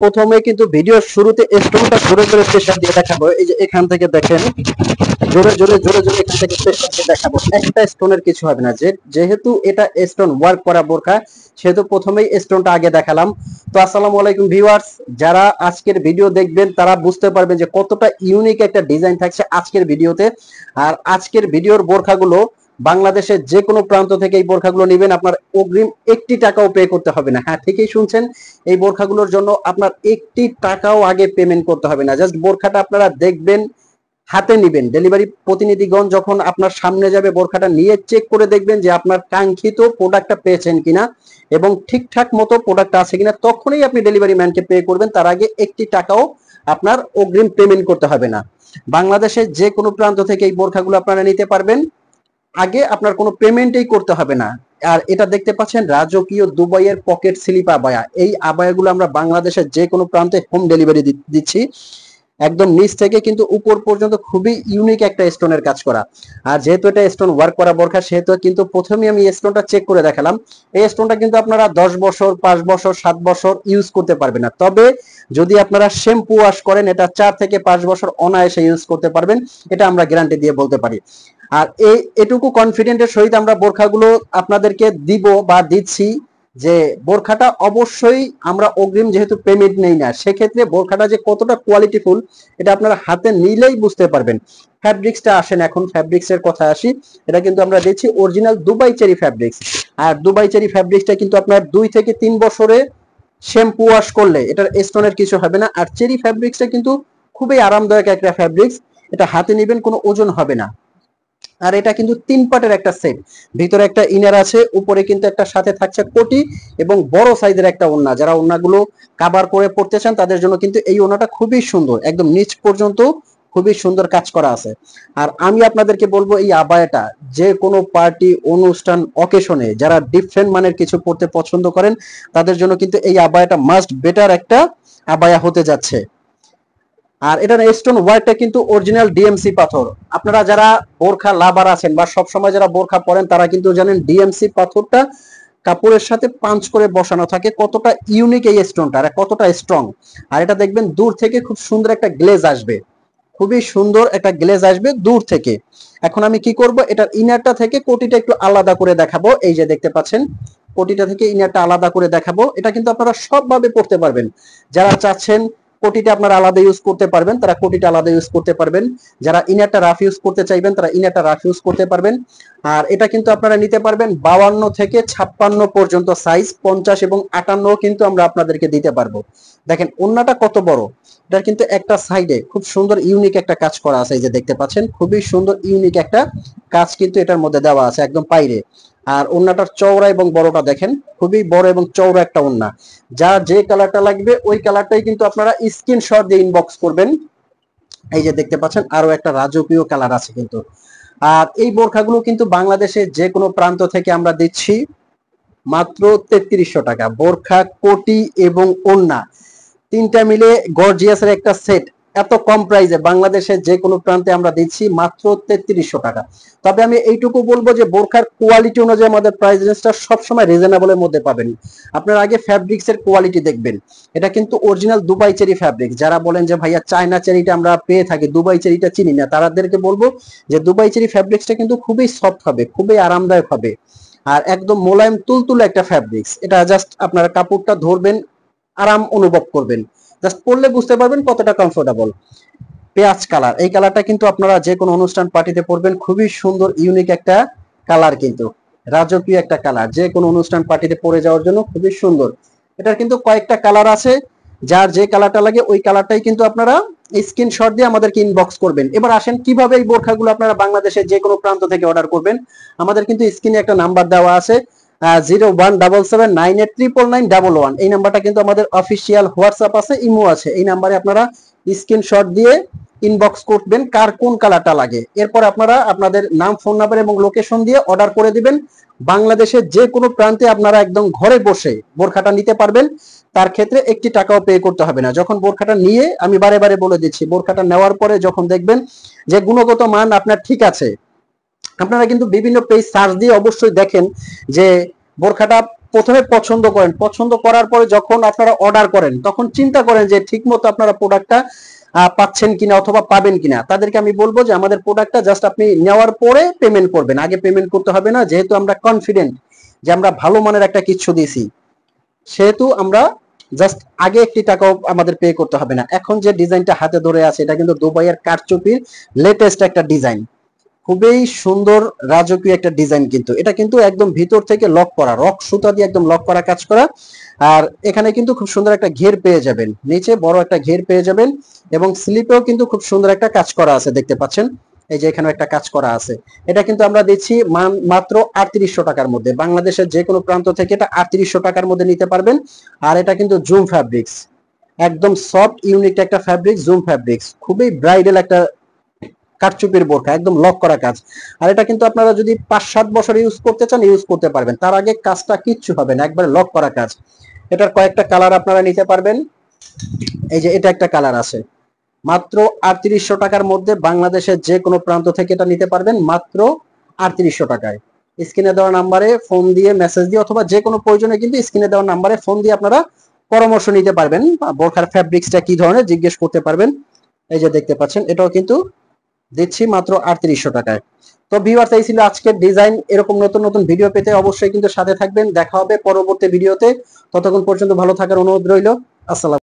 প্রথমে কিন্তু ভিডিওর শুরুতে স্টোনটা জোরে জোরে প্রেসার দিয়ে দেখাবো। এই যে এখান থেকে দেখেন, জোরে জোরে জোরে জোরে এখান থেকে প্রেসার দিয়ে দেখাবো। একটা স্টোনের কিছু হবে না, যেহেতু এটা স্টোন ওয়ার্ক করা বোরকা, সেহেতু প্রথমেই স্টোনটা আগে দেখালাম। তো আসসালামু আলাইকুম ভিউয়ার্স, যারা আজকের ভিডিও দেখবেন তারা বুঝতে পারবেন যে কতটা ইউনিক একটা ডিজাইন থাকছে আজকের ভিডিওতে। আর আজকের ভিডিওর বোরখাগুলো বাংলাদেশের যে কোনো প্রান্ত থেকে এই বোরখাগুলো নেবেন, আপনার অগ্রিম একটি টাকাও পে করতে হবে না। হ্যাঁ, ঠিকই শুনছেন, এই বোরখাগুলোর জন্য আপনার একটি টাকাও আগে পেমেন্ট করতে হবে না। জাস্ট বোরখাটা আপনারা দেখবেন, হাতে নিবেন, ডেলিভারি প্রতিনিধিগণ যখন আপনার সামনে যাবে বোরখাটা নিয়ে চেক করে দেখবেন যে আপনার কাঙ্ক্ষিত প্রোডাক্টটা পেয়েছেন কিনা এবং ঠিকঠাক মতো প্রোডাক্ট আছে কিনা, তখনই আপনি ডেলিভারি ম্যানকে পে করবেন। তার আগে একটি টাকাও আপনার অগ্রিম পেমেন্ট করতে হবে না। বাংলাদেশের যে কোনো প্রান্ত থেকে এই বোরখাগুলো আপনারা নিতে পারবেন, আগে আপনার কোনো পেমেন্টই করতে হবে না। আর এটা দেখতে পাচ্ছেন রাজকীয় দুবাইয়ের পকেট স্লিপ আবায়া। এই আবায়াগুলো আমরা বাংলাদেশের যে কোনো প্রান্তে হোম ডেলিভারি দিচ্ছি, একদম নিচ থেকে কিন্তু উপর পর্যন্ত খুবই ইউনিক একটা স্টোনের কাজ করা। আর যেহেতু এটা স্টোন ওয়ার্ক করা বোরখা, সেহেতু কিন্তু প্রথমে আমি স্টোনটা চেক করে দেখালাম। এই স্টোনটা কিন্তু আপনারা 10 বছর, 5 বছর, 7 বছর ইউজ করতে পারবেন না। তবে যদি আপনারা শ্যাম্পু ওয়াশ করেন, এটা 4 থেকে 5 বছর অনায়াসে ইউজ করতে পারবেন, এটা আমরা গ্যারান্টি দিয়ে বলতে পারি। আর এটুকু কনফিডেন্টের সহিত আমরা বোরখাগুলো আপনাদেরকে দিব বা দিচ্ছি যে বোরখাটা অবশ্যই আমরা অগ্রিম যেহেতু পেমেন্ট নেই না, সেক্ষেত্রে বোরখাটা যে কতটা কোয়ালিটিফুল এটা আপনারা হাতে নিলেই বুঝতে পারবেন। ফ্যাব্রিক্সটা আসেন, এখন ফ্যাব্রিক্সের কথা আসি। এটা কিন্তু আমরা দিচ্ছি অরিজিনাল দুবাই চেরি ফ্যাব্রিক্স। আর দুবাই চেরি ফ্যাব্রিক্সটা কিন্তু আপনার 2 থেকে 3 বছরে শ্যাম্পু ওয়াশ করলে এটার স্টোনের কিছু হবে না। আর চেরি ফ্যাব্রিক্সটা কিন্তু খুবই আরামদায়ক একটা ফ্যাব্রিক্স, এটা হাতে নেবেন কোনো ওজন হবে না। আর এটা কিন্তু 3 পার্টের একটা সেট, ভিতরে একটা ইনার আছে, উপরে কিন্তু একটা সাথে থাকছে কোটি এবং বড় সাইজের একটা ওড়না। যারা ওড়নাগুলো কভার করে পড়তে চান তাদের জন্য কিন্তু এই ওড়নাটা খুবই সুন্দর, একদম নিচ পর্যন্ত খুবই সুন্দর কাজ করা আছে। আর আমি আপনাদেরকে বলবো, এই আবায়াটা যে কোনো পার্টি, অনুষ্ঠান, অকেশনে যারা ডিফারেন্ট মানের কিছু পড়তে পছন্দ করেন তাদের জন্য কিন্তু এই আবায়াটা মাস্ট বেটার একটা আবায়া হতে যাচ্ছে। আর এটার স্টোন ওয়ার্কটা কিন্তু অরিজিনাল ডিএমসি পাথর। আপনারা যারা বোরখা লাভার আছেন বা সব সময় যারা বোরখা পরেন তারা কিন্তু জানেন ডিএমসি পাথরটা কাপড়ের সাথে পাঞ্চ করে বসানো থাকে, কতটা ইউনিক এই স্টোনটা আর কতটা স্ট্রং। আর এটা দেখবেন দূর থেকে খুব সুন্দর একটা গ্লেজ আসবে, খুবই সুন্দর একটা গ্লেজ আসবে দূর থেকে। এখন আমি কি করব, এটার ইনারটা থেকে কোটিটা একটু আলাদা করে দেখাবো। এই যে দেখতে পাচ্ছেন, কোটিটা থেকে ইনারটা আলাদা করে দেখাবো। এটা কিন্তু আপনারা সবভাবে পড়তে পারবেন। যারা চাচ্ছেন কোটিটা আপনারা আলাদা ইউজ করতে পারবেন, তারা কোটিটা আলাদা ইউজ করতে পারবেন। যারা ইনারটা রাফ ইউজ করতে চাইবেন তারা ইনারটা রাফ ইউজ করতে পারবেন। আর এটা কিন্তু আপনারা নিতে পারবেন 52 থেকে 56 পর্যন্ত সাইজ, 50 এবং 58 কিন্তু আমরা আপনাদেরকে দিতে পারবো। দেখেন ওন্নাটা কত বড়, এটার কিন্তু একটা সাইডে খুব সুন্দর ইউনিক একটা কাজ করা আছে। এই যে দেখতে পাচ্ছেন, খুবই সুন্দর ইউনিক একটা কাজ কিন্তু এটার মধ্যে দেওয়া আছে একদম পাইরে। আর ওন্নাটার চওড়া এবং বড়টা দেখেন, খুবই বড় এবং চওড়া একটা ওন্না। যার যে কালারটা লাগবে ওই কালারটাই কিন্তু আপনারা স্ক্রিনশট দিয়ে ইনবক্স করবেন। এই যে দেখতে পাচ্ছেন আরো একটা রাজকীয় কালার আছে কিন্তু। আর এই বোরখাগুলো কিন্তু বাংলাদেশের যে কোনো প্রান্ত থেকে আমরা দিচ্ছি মাত্র 3300 টাকা। বোরখা, কোটি এবং ওড়না তিনটা মিলে গর্জিয়াসের একটা সেট এত কম প্রাইসে বাংলাদেশের যে কোনো প্রান্তে আমরা দিচ্ছি মাত্র 3300 টাকা। তবে আমি এইটুকু বলবো যে বোরখার কোয়ালিটি অনুযায়ী আমাদের প্রাইস রেঞ্জটা সবসময় রিজনেবলের মধ্যে পাবেন। আপনারা আগে ফ্যাব্রিক্স এর কোয়ালিটি দেখবেন। এটা কিন্তু অরিজিনাল দুবাই চেরি ফ্যাব্রিক। যারা বলেন যে ভাইয়া চায়না চেরিটা আমরা পেয়ে থাকি, দুবাই চেরিটা চিনি না, তাদেরকে বলবো যে দুবাই চেরি ফ্যাব্রিক্সটা কিন্তু খুবই সফট হবে, খুবই আরামদায়ক হবে। আর একদম মোলায়েম তুলতুলে একটা ফ্যাব্রিক্স। এটা জাস্ট আপনারা কাপড়টা ধরবেন, আরাম অনুভব করবেন, জাস্ট পরলে বুঝতে পারবেন কতটা কমফোর্টেবল। পেঁয়াজ কালার, এই কালারটা কিন্তু আপনারা যে কোনো অনুষ্ঠান পার্টিতে পরবেন, খুবই সুন্দর ইউনিক একটা কালার, কিন্তু রাজকীয় একটা কালার, যে কোনো অনুষ্ঠান পার্টিতে পরে যাওয়ার জন্য খুবই সুন্দর। এটার কিন্তু কয়েকটা কালার আছে, যার যে কালারটা লাগে ওই কালারটাই কিন্তু আপনারা স্ক্রিনশট দিয়ে আমাদেরকে ইনবক্স করবেন। এবার আসেন কিভাবে এই বোরখাগুলো আপনারা বাংলাদেশের যে কোনো প্রান্ত থেকে অর্ডার করবেন। আমাদের কিন্তু স্ক্রিনে একটা নাম্বার দেওয়া আছে, 0177989911। এই নাম্বারটা কিন্তু আমাদের অফিসিয়াল হোয়াটসঅ্যাপ আছে, ইমো আছে। এই নাম্বারে আপনারা স্ক্রিনশট দিয়ে ইনবক্স করবেন কার কোন কালারটা লাগে। এরপর আপনারা আপনাদের নাম, ফোন নাম্বার এবং লোকেশন দিয়ে অর্ডার করে দিবেন। বাংলাদেশের যে কোনো প্রান্তে আপনারা একদম ঘরে বসে বোরখাটা নিতে পারবেন। তার ক্ষেত্রে একটি টাকাও পে করতে হবে না। যখন বোরখাটা নিয়ে, আমি বারে বারে বলে দিচ্ছি, বোরখাটা নেওয়ার পরে যখন দেখবেন যে গুণগত মান আপনার ঠিক আছে, আপনারা কিন্তু বিভিন্ন পেজ সার্চ দিয়ে অবশ্যই দেখেন যে বোরখাটা প্রথমে পছন্দ করেন, পছন্দ করার পরে যখন আপনারা অর্ডার করেন তখন চিন্তা করেন যে ঠিকমতো আপনারা প্রোডাক্টটা পাচ্ছেন কিনা অথবা পাবেন কিনা। তাদেরকে আমি বলবো যে আমাদের প্রোডাক্টটা জাস্ট আপনি নেওয়ার পরে পেমেন্ট করবেন, আগে পেমেন্ট করতে হবে না, যেহেতু আমরা কনফিডেন্ট যে আমরা ভালো মানের একটা কিছু দিয়েছি, সেহেতু আমরা জাস্ট আগে একটি টাকাও আমাদের পে করতে হবে না। এখন যে ডিজাইনটা হাতে ধরে আছে এটা কিন্তু দুবাইয়ের কারচুপির লেটেস্ট একটা ডিজাইন, খুবই সুন্দর রাজকীয় একটা ডিজাইন। কিন্তু এটা কিন্তু একদম ভিতর থেকে লক করা, রক সুতা দিয়ে একদম লক করা কাজ করা। আর এখানে কিন্তু খুব সুন্দর একটা ঘের পেয়ে যাবেন, নিচে বড় একটা ঘের পেয়ে যাবেন, এবং স্লিপেও কিন্তু খুব সুন্দর একটা কাজ করা আছে, দেখতে পাচ্ছেন এই যে এখানে একটা কাজ করা আছে। এটা কিন্তু আমরা দিচ্ছি মাত্র 3800 টাকার মধ্যে, বাংলাদেশের যে কোনো প্রান্ত থেকে এটা 3800 টাকার মধ্যে নিতে পারবেন। আর এটা কিন্তু জুম ফ্যাব্রিক্স, একদম সফট ইউনিক একটা ফ্যাব্রিক্স, জুম ফ্যাব্রিক্স, খুবই ব্রাইডাল একটা কারচুপির বোরখা, একদম লক করা কাজ। আর এটা কিন্তু আপনারা যদি 5-7 বছর ইউজ করতে চান ইউজ করতে পারবেন, তার আগে কাজটা কিচ্ছু হবে না, একবারে লক করা কাজ। এটার কয়েকটা কালার আপনারা নিতে পারবেন, এই যে এটা একটা কালার আছে, মাত্র 3800 টাকার মধ্যে বাংলাদেশের যে কোনো প্রান্ত থেকে এটা নিতে পারবেন মাত্র 3800 টাকায়। স্ক্রিনে দেওয়া নাম্বারে ফোন দিয়ে মেসেজ দিয়ে অথবা যে কোনো প্রয়োজনে কিন্তু স্ক্রিনে দেওয়া নাম্বারে ফোন দিয়ে আপনারা পরামর্শ নিতে পারবেন, বোরখার ফ্যাব্রিক্সটা কি ধরনের জিজ্ঞেস করতে পারবেন। এই যে দেখতে পাচ্ছেন এটাও কিন্তু দিচ্ছি মাত্র 3800 টাকায়। তো ভিউয়ার্স, এই ছিল আজকের ডিজাইন। এরকম নতুন নতুন ভিডিও পেতে অবশ্যই কিন্তু সাথে থাকবেন, দেখা হবে পরবর্তী ভিডিওতে। ততক্ষণ পর্যন্ত ভালো থাকার অনুরোধ রইল। আসসালাম।